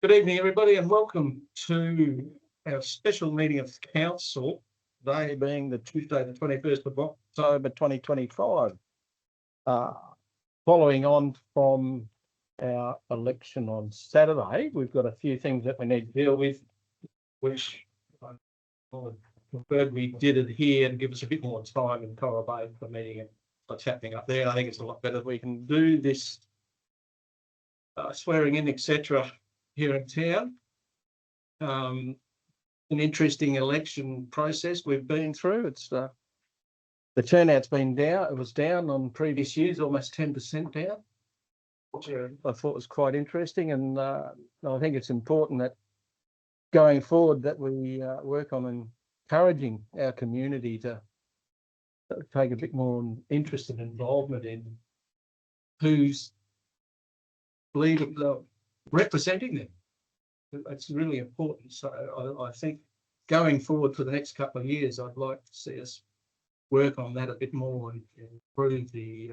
Good evening, everybody, and welcome to our special meeting of council, today being the Tuesday, the 21st of October 2025. Following on from our election on Saturday, we've got a few things that we need to deal with, which I preferred we did it here and give us a bit more time in Coral Bay for the meeting and what's happening up there. I think it's a lot better if we can do this swearing in, etc., here in town. An interesting election process we've been through. It's the turnout's been down. It was down on previous years, almost 10% down, which I thought was quite interesting. And I think it's important that going forward that we work on encouraging our community to take a bit more interest and involvement in who's representing them. It's really important. So I think going forward for the next couple of years, I'd like to see us work on that a bit more and improve the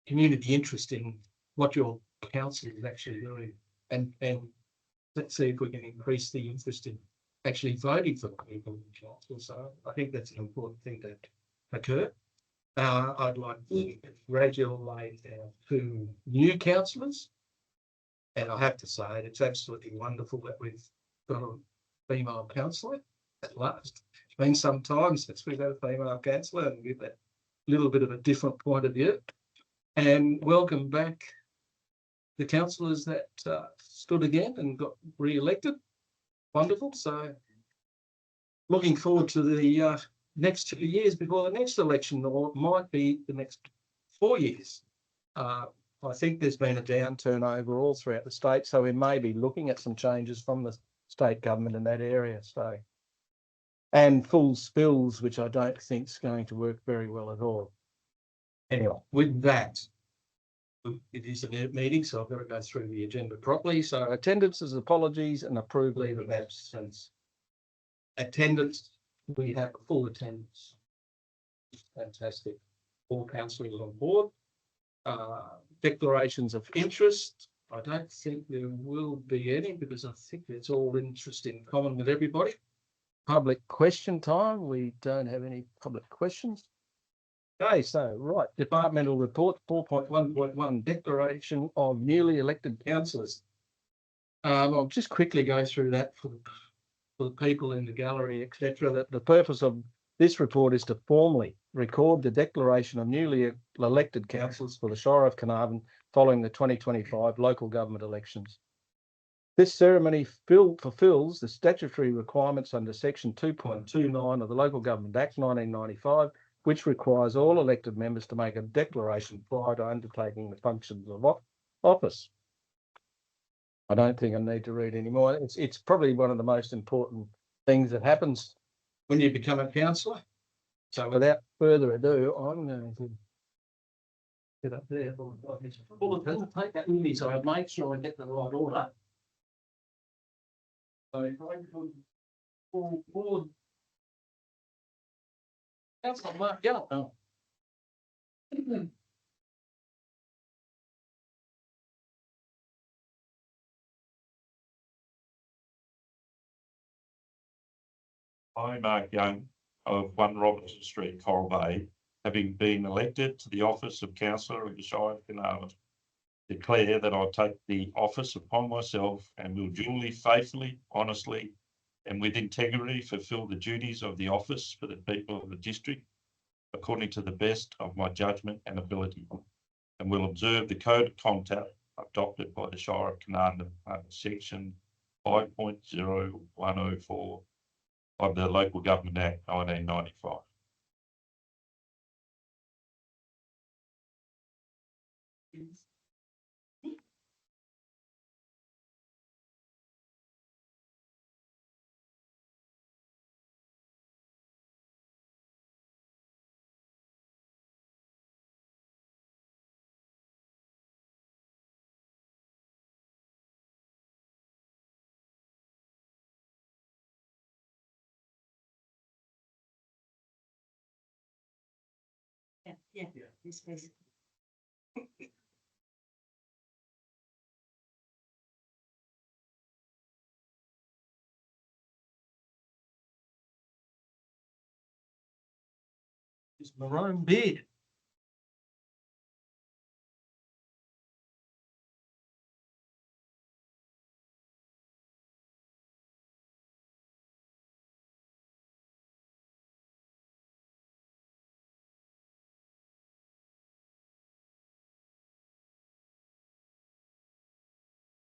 community interest in what your council is actually doing, and let's see if we can increase the interest in actually voting for people in the council. So I think that's an important thing to occur. I'd like to congratulate our two new councillors. And I have to say, it's absolutely wonderful that we've got a female councillor at last. It's been some time since we've had a female councillor, and give that little bit of a different point of view. And welcome back the councillors that stood again and got re-elected. Wonderful. So looking forward to the next 2 years before the next election, or it might be the next 4 years. I think there's been a downturn overall throughout the state, so we may be looking at some changes from the state government in that area. So, and full spills, which I don't think is going to work very well at all. Anyway, with that, it is a meeting, so I've got to go through the agenda properly. So attendances, apologies, and approved leave of absence. Attendance, we have full attendance. Fantastic. All councillors on board. Declarations of interest. I don't think there will be any, because I think it's all interest in common with everybody. Public question time. We don't have any public questions. Okay, so right, departmental report 4.1.1, declaration of newly elected councillors. I'll just quickly go through that for the people in the gallery, etc. That the purpose of this report is to formally record the declaration of newly elected councillors for the Shire of Carnarvon following the 2025 local government elections. This ceremony fulfills the statutory requirements under section 2.29 of the Local Government Act 1995, which requires all elected members to make a declaration prior to undertaking the functions of office. I don't think I need to read any more. It's probably one of the most important things that happens when you become a councillor. So without further ado, I'm going to get up there. Take that with me so I make sure I get the right order. So if I could pull forward. Councillor Mark Gallop. Oh. I, Mark Young of 1 Robinson Street, Coral Bay, having been elected to the office of Councillor of the Shire of Carnarvon, declare that I take the office upon myself and will duly, faithfully, honestly, and with integrity fulfil the duties of the office for the people of the district according to the best of my judgment and ability, and will observe the code of conduct adopted by the Shire of Carnarvon under section 5.0104 of the Local Government Act 1995. Yeah. This is. is Maroon Beard.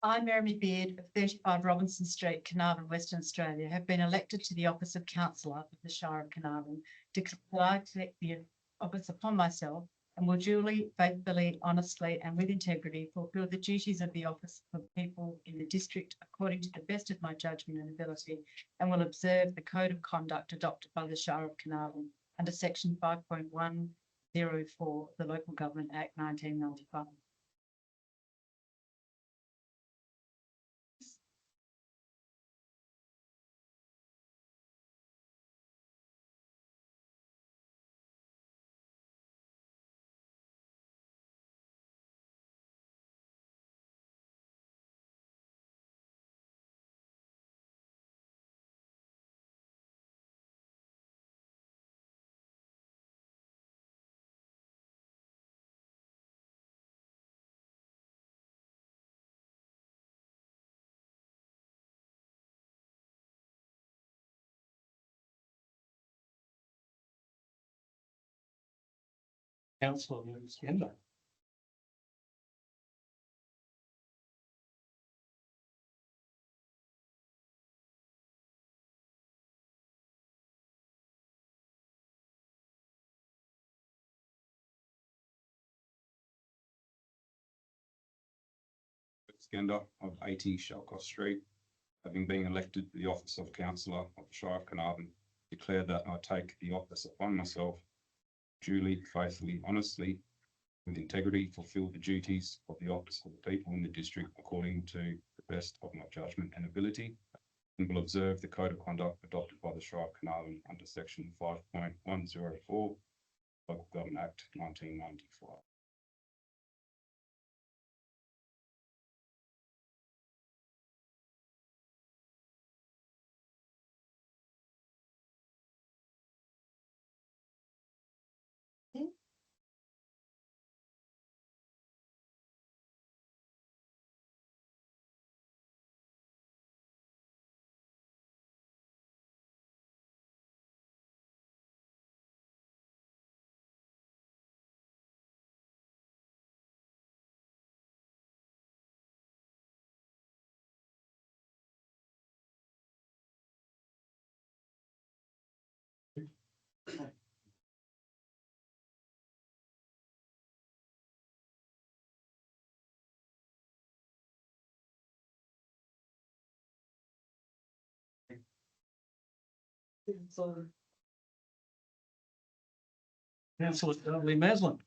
I, Mary Beard of 35 Robinson Street, Carnarvon, Western Australia, have been elected to the office of councillor of the Shire of Carnarvon to comply to take the office upon myself and will duly, faithfully, honestly and with integrity fulfil the duties of the office for the people in the district according to the best of my judgment and ability, and will observe the code of conduct adopted by the Shire of Carnarvon under section 5.104 of the Local Government Act 1995. Councillor Lewis Gender. Skender of 80 Shalcott Street, having been elected to the office of councillor of the Shire of Carnarvon, declare that I take the office upon myself, duly, faithfully, honestly, with integrity, fulfil the duties of the office of the people in the district according to the best of my judgment and ability, and will observe the code of conduct adopted by the Shire of Carnarvon under section 5.104 Local Government Act 1995. Councillor Dudley Maslin.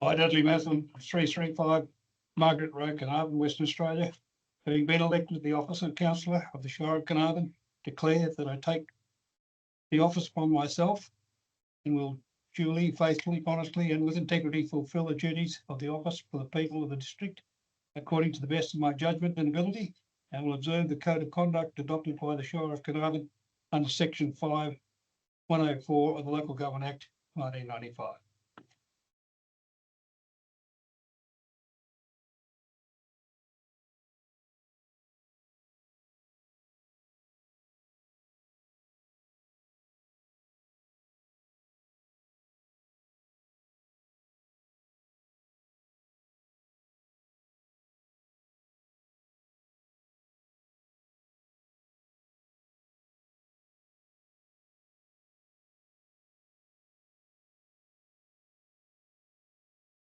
I, Dudley Maslin, 335 Margaret Road, Carnarvon, Western Australia, having been elected to the office of councillor of the Shire of Carnarvon, declare that I take the office upon myself and will duly, faithfully, honestly and with integrity fulfil the duties of the office for the people of the district according to the best of my judgment and ability, and will observe the code of conduct adopted by the Shire of Carnarvon under section 5.104 of the Local Government Act 1995.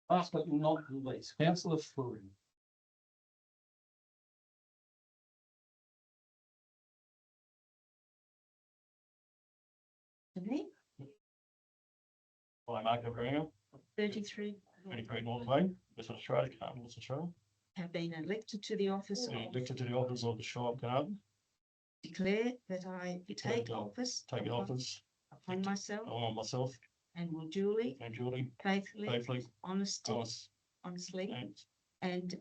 Last but not least, councillor Floyd. I, Mark O'Brien, 33 23 North Lane, Western Australia, Carnarvon, Western Australia, have been elected to the office being of, elected to the office of the Shire of Carnarvon, declare that I take Take office take the office upon myself on myself and will duly, and duly, faithfully, faithfully, honestly, honestly, and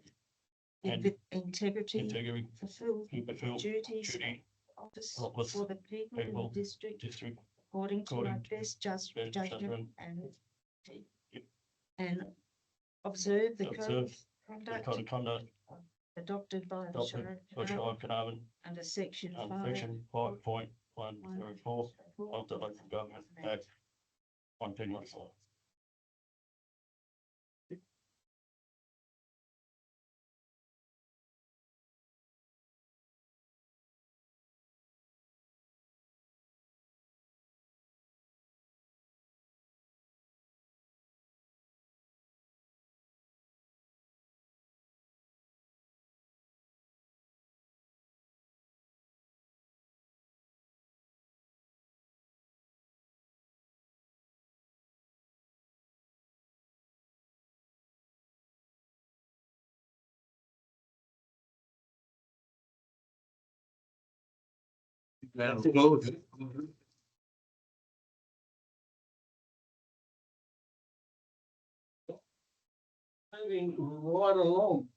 and with integrity integrity, fulfill fulfill duties duty, office office for the people in the people, district district, according to my according to best best judgment judgment, and and observe the code observe of the conduct code of conduct adopted by the adopted Shire by of Shire Carnarvon of Carnarvon under section under 5 section 5.104 of the Local Government Act 1994. Moving right along.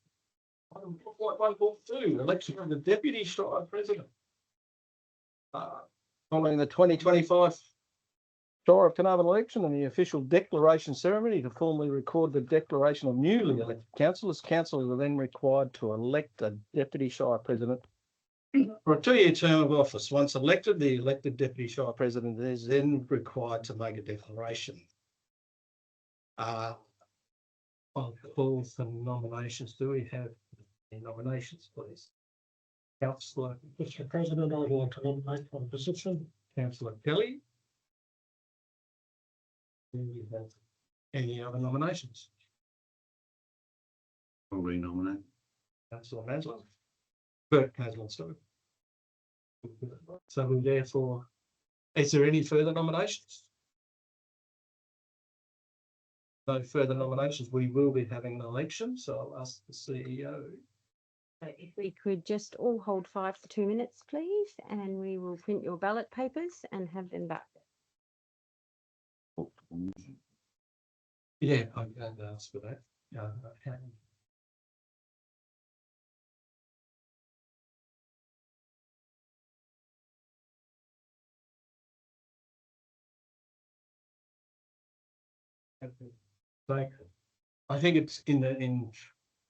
1.1.2, election of the deputy Shire president. Following the 2025 Shire of Carnarvon election and the official declaration ceremony to formally record the declaration of newly elected councillors, councillors are then required to elect a deputy Shire president for a 2-year term of office. Once elected, the elected deputy Shire president is then required to make a declaration. I'll call for nominations. Do we have any nominations, please? Councillor. Mr. President, I would like to nominate for the position. Councillor Kelly. Do we have any other nominations? I'll re-nominate. Councillor Maslin. Bert Maslin, sorry. So we therefore, is there any further nominations? No further nominations. We will be having an election, so I'll ask the CEO. So if we could just all hold fire for 2 minutes, please, and we will print your ballot papers and have them back. Yeah, I'm going to ask for that. Okay. So I think it's in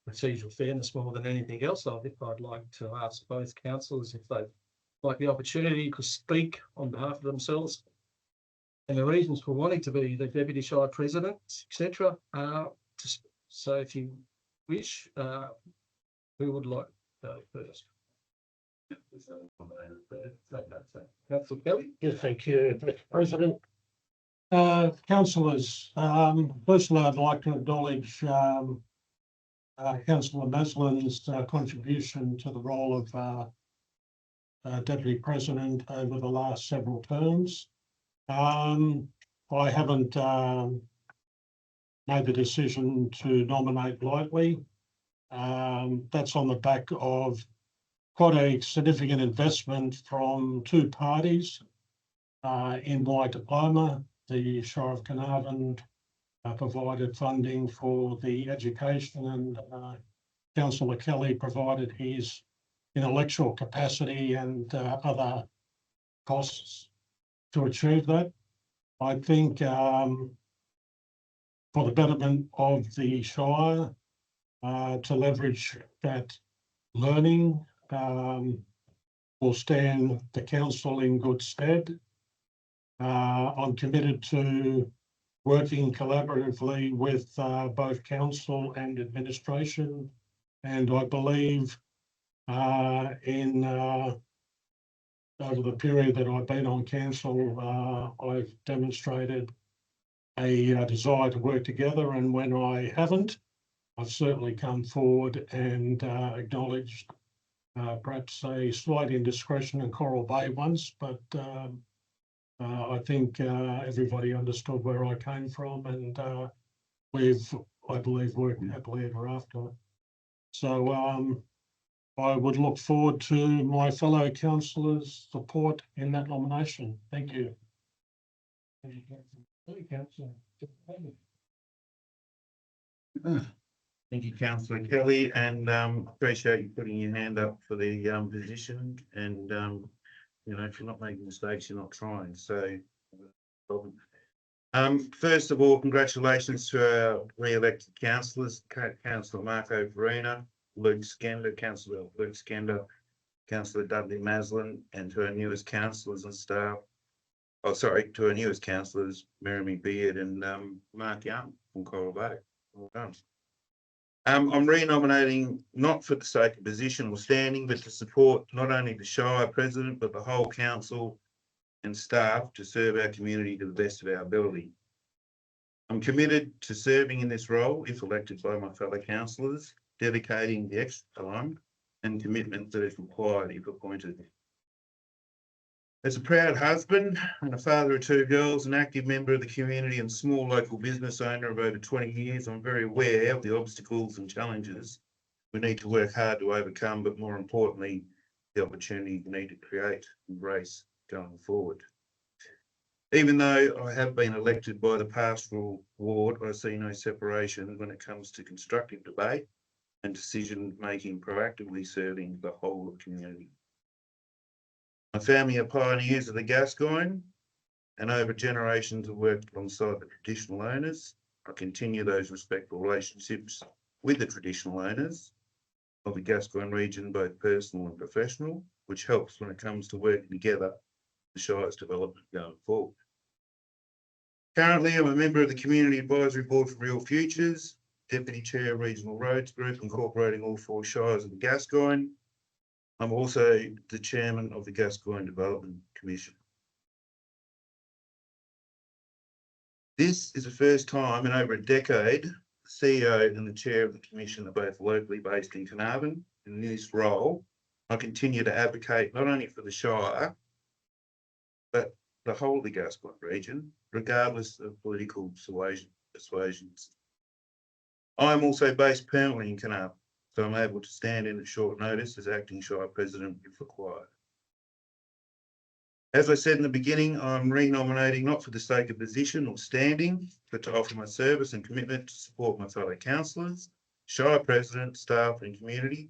procedural fairness more than anything else. I think I'd like to ask both councillors if they'd like the opportunity to speak on behalf of themselves and the reasons for wanting to be the deputy Shire president, etc. So if you wish, who would like to go first? Councillor Kelly. Yes, thank you, Mr. President. Councillors, firstly, I'd like to acknowledge Councillor Maslin's contribution to the role of Deputy President over the last several terms. I haven't made the decision to nominate lightly. That's on the back of quite a significant investment from two parties in my diploma. The Shire of Carnarvon provided funding for the education, and Councillor Kelly provided his intellectual capacity and other costs to achieve that. I think for the betterment of the Shire, to leverage that learning will stand the council in good stead. I'm committed to working collaboratively with both council and administration, and I believe in over the period that I've been on council, I've demonstrated a desire to work together, and when I haven't, I've certainly come forward and acknowledged perhaps a slight indiscretion in Coral Bay once, but I think everybody understood where I came from, and we've, I believe, worked happily ever after. So I would look forward to my fellow councillors' support in that nomination. Thank you. Thank you, councillor Kelly, and appreciate you putting your hand up for the position. And you know, if you're not making mistakes, you're not trying. So, first of all, congratulations to our re-elected councillors, Councillor Marco Farina, Luke Skender, Councillor Luke Skender, Councillor Dudley Maslin, and to our newest councillors and staff. Oh, sorry, to our newest councillors, Merrimy Beard and Mark Young from Coral Bay. Well done. I'm re-nominating not for the sake of position or standing, but to support not only the Shire President, but the whole council and staff to serve our community to the best of our ability. I'm committed to serving in this role if elected by my fellow councillors, dedicating the extra time and commitment that is required if appointed. As a proud husband and a father of 2 girls, an active member of the community and small local business owner of over 20 years, I'm very aware of the obstacles and challenges we need to work hard to overcome, but more importantly, the opportunity we need to create and embrace going forward. Even though I have been elected by the pastoral ward, I see no separation when it comes to constructive debate and decision-making, proactively serving the whole of the community. My family are pioneers of the Gascoyne, and over generations have worked alongside the traditional owners. I continue those respectful relationships with the traditional owners of the Gascoyne region, both personal and professional, which helps when it comes to working together the Shire's development going forward. Currently, I'm a member of the Community Advisory Board for Real Futures, Deputy Chair of Regional Roads Group, incorporating all 4 shires of the Gascoyne. I'm also the chairman of the Gascoyne Development Commission. This is the first time in over a decade the CEO and the chair of the commission are both locally based in Carnarvon. In this role, I continue to advocate not only for the Shire, but the whole of the Gascoyne region, regardless of political persuasions. I'm also based permanently in Carnarvon, so I'm able to stand in at short notice as acting Shire President if required. As I said in the beginning, I'm re-nominating not for the sake of position or standing, but to offer my service and commitment to support my fellow councillors, Shire President, staff and community,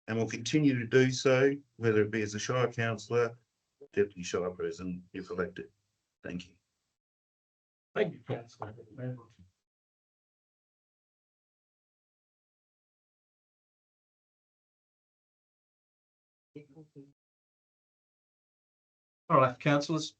and will continue to do so, whether it be as a Shire Councillor or Deputy Shire President if elected. Thank you. Thank you, councillor. All right, councillors.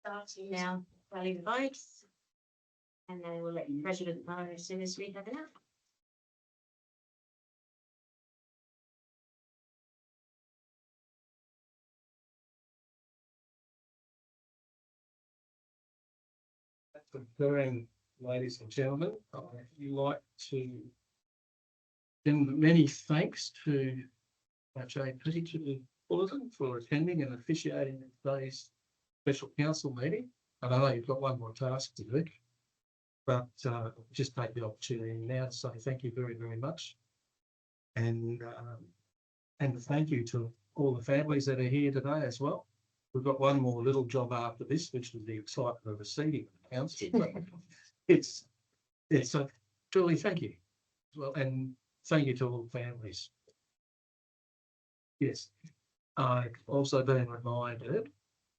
Starting now, tally the votes. And then we'll let the president know as soon as we have enough. Concurring, ladies and gentlemen, I'd like to send many thanks to JP to Fullerton for attending and officiating today's special council meeting. And I know you've got one more task to do, but just take the opportunity now to say thank you very, very much. And thank you to all the families that are here today as well. We've got one more little job after this, which is the excitement of receiving the council. But it's a truly thank you as well, and thank you to all the families. Yes, I've also been reminded,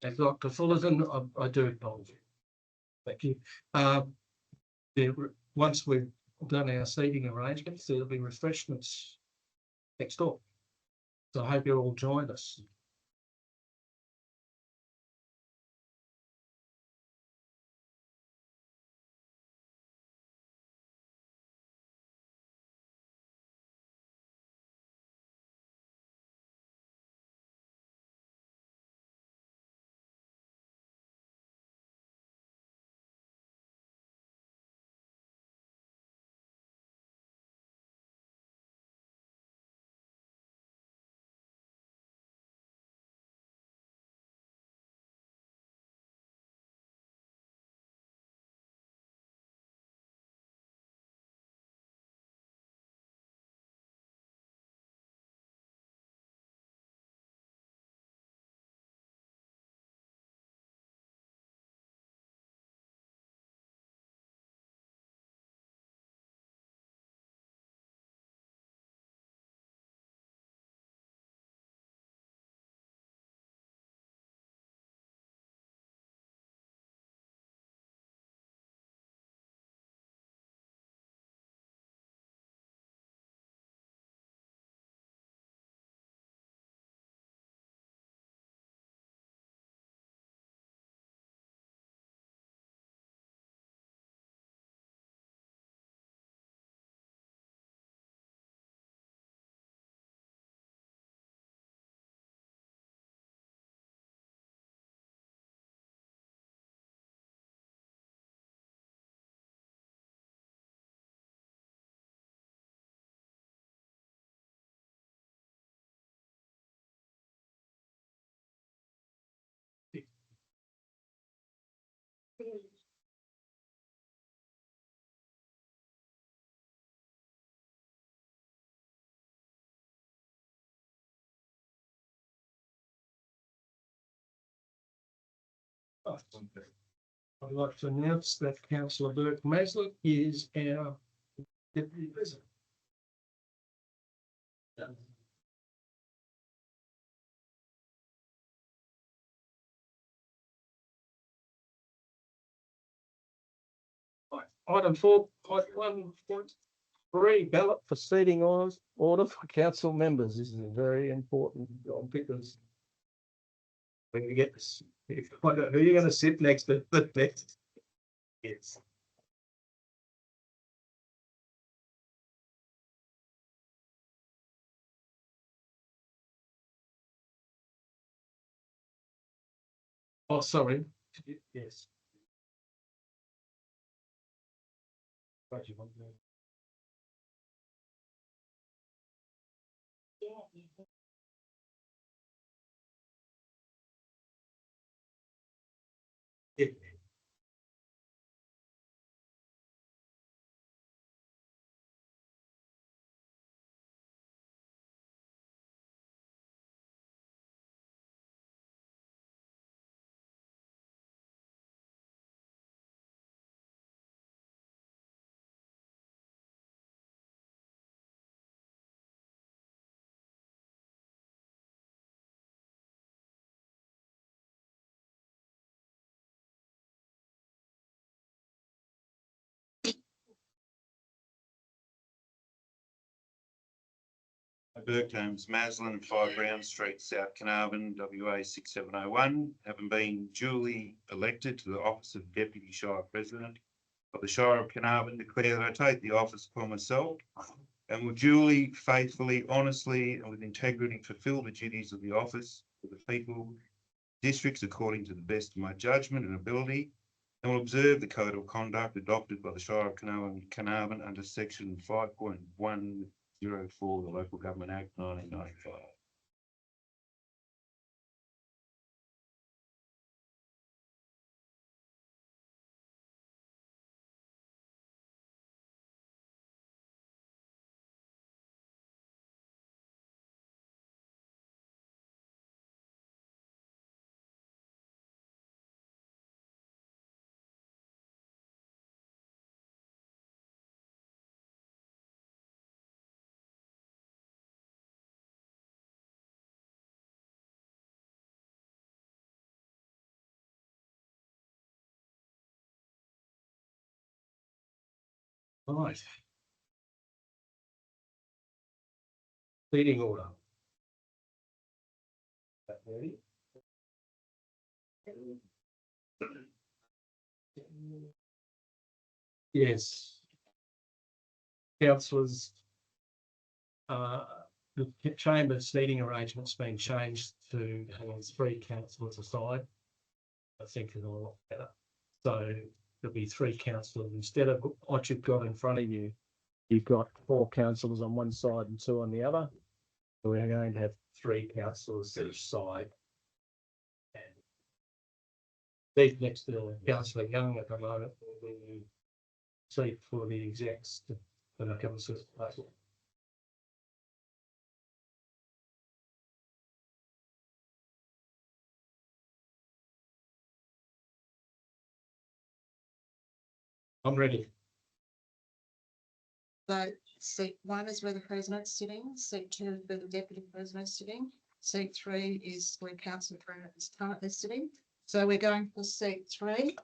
and Dr. Fullerton, I do acknowledge you. Thank you. Once we've done our seating arrangements, there'll be refreshments next door. So I hope you'll all join us. I'd like to announce that councillor Burke Maslin is our deputy president. Right, item 4.1.3 ballot for seating order for council members. This is a very important job because when you get this, if you find out who you're going to sit next to, the next. Yes. Oh, sorry. Yes. Right, you want to- Yeah. Burke Holmes Maslin, 5 Brown Street, South Carnarvon, WA 6701, having been duly elected to the office of Deputy Shire President of the Shire of Carnarvon, declare that I take the office upon myself and will duly, faithfully, honestly, and with integrity fulfil the duties of the office for the people, districts according to the best of my judgment and ability, and will observe the code of conduct adopted by the Shire of Carnarvon under section 5.104 of the Local Government Act 1995. Right. Seating order. That ready? Yes. Councillors. The chamber seating arrangement's been changed to having 3 councillors aside. I think it's a lot better. So there'll be 3 councillors instead of what you've got in front of you. You've got 4 councillors on one side and 2 on the other. So we're going to have 3 councillors each side. And seat next to Councillor Young at the moment will be seat for the execs to come and sit. I'm ready. So seat 1 is where the president's sitting, seat 2 is where the deputy president's sitting, seat 3 is where councillor Brennan is currently sitting. So we're going for seat 3.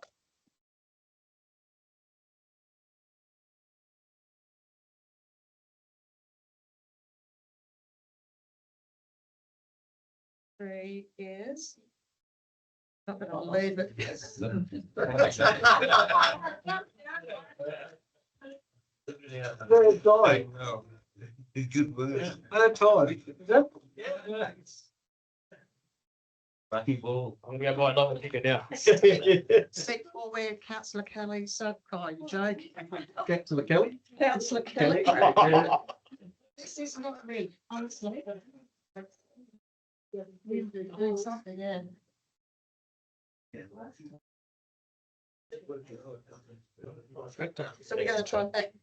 Three is. Not that I'll leave it. Third time. Good word. Third time. Yeah. Lucky ball. I'm going to buy another ticket now. Seat 4 where councillor Kelly, so, oh, you joke. Councillor Kelly. Councillor Kelly. Kelly. This is not me, honestly. We're doing something, yeah. So we're gonna try and back,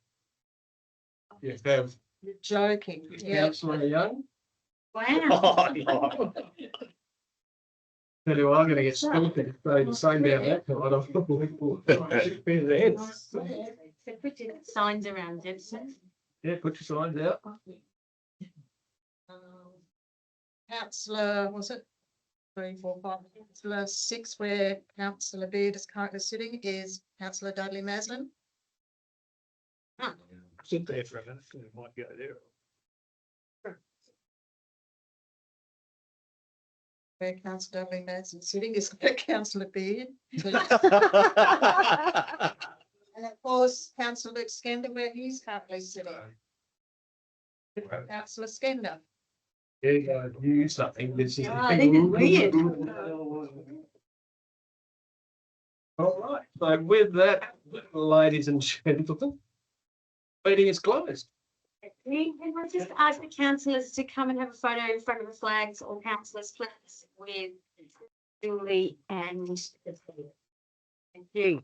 You have you're joking, yeah. councillor Young. Wow. Tell you, what, I'm gonna get stupid if they the same down that side. So put your signs around it, so. Yeah, put your signs out. Councillor, was it? 3, 4, 5, councillor 6, where councillor Beard is currently sitting, is councillor Dudley Maslin. Sit there for a minute, it might go there. Where councillor Dudley Maslin is sitting is councillor Beard. And of course, councillor Luke Skender, where he's currently sitting. Councillor Skender. There you go, you something, this is. Oh, this is weird. All right, so with that, ladies and gentlemen, meeting is closed. Can I just ask the councillors to come and have a photo in front of the flags or councillors' flags with Julie and. Thank you.